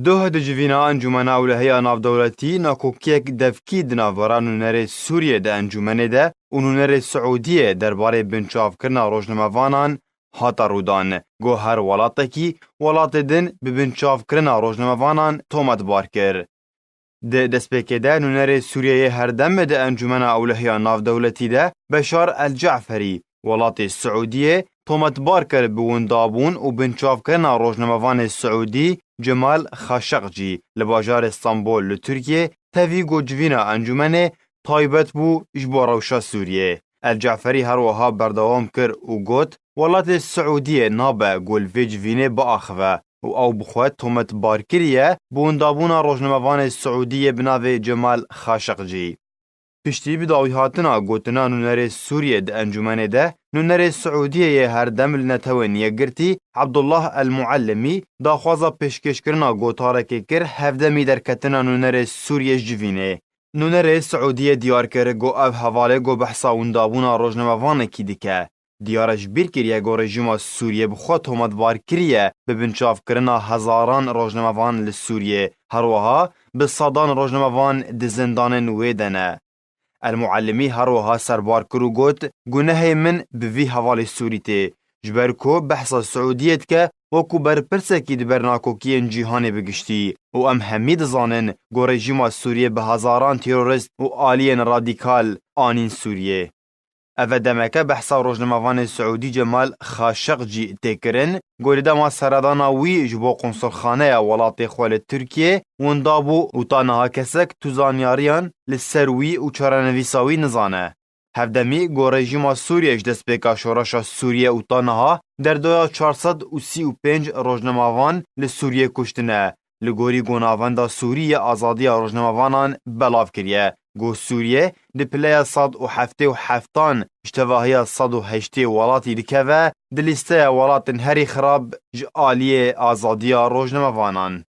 دوه دجوینا انجمن اولهی نافدولتی ناکوکیک دفکی دناوران نونر سوریه ده انجمنه ده و نونر سعودیه درباره بنچاف کرنا روزنامه‌وانان هاتا رودان گو هر ولاتکی ولات دن به بنچاف کرنا روزنامه‌وانان تومت بار کر. ده دسپیکه ده نونر سوریه هر دم ده انجمن اولهی نافدولتی ده بشار الجعفری ولات سعودیه تومت بار کر بوندابون و بنچاف کرنا روزنامه‌وان سعودی جمال خاشقجی لباجار استانبول لترکیه تاوی گوجوینا انجمن تایبت بو اجبار روشا سوریه. الجعفری هر وها بردوام کر و گوت ولات السعودیه نابه گولویج وینه با آخوه و او بخواه تومت بارکریه بوندابونا روزنامه‌وان السعودیه بناوه جمال خاشقجی. پشتی بداوی هاتنا گوتنا نونر سوریه ده انجمنه ده نونر سعودیه هر دم لنتوین یگرتی عبدالله المعلمی دا خوازا پیشکش کرنا گوتارکی کر هفدمی در کتنا نونر سوریه جوینه. نونر سعودیه دیار کر گو او حواله گو بحثا وندابونا روزنامه‌وان کی دیکه. دیارش بیر کریه گو رژیم سوریه بخوا تومت بار کریه به بنچاف کرنا هزاران روزنامه‌وان لسوریه هروها به صدان روزنامه‌وان ده زندان ویدنه. المعلمی هروها سربار کرو گوت گناه من بوی حوال سوریته جبرکو بحثا سعودیت که وکو برپرسکی دی برناکوکین جیهانی بگشتی و ام همید زانن گو رژیم سوریه به هزاران تیروریست و آلین رادیکال آنین سوریه. اوه دمکه بحثا روزنامه‌وان سعودی جمال خاشقجی تکرن گوریده ما سردانا وی جبو قنصلخانه ولات خوال ترکیه وندابو و تانها کسک توزانیاریان لسروی و چارنویساوی نزانه. هفدمی گو رژیم سوریه دست بکا شورش سوریه و تانها در 2435 روزنامه‌وان لسوریه کشتنه. لگوری گوناوند سوریه آزادی روزنامه‌وانان بلاف کریه. گو سوریه دی پلی 177 اشتواهی 108 ولاتی دکوه دی لیسته ولات هری خراب جعالی آزادی روزنامه‌وانان.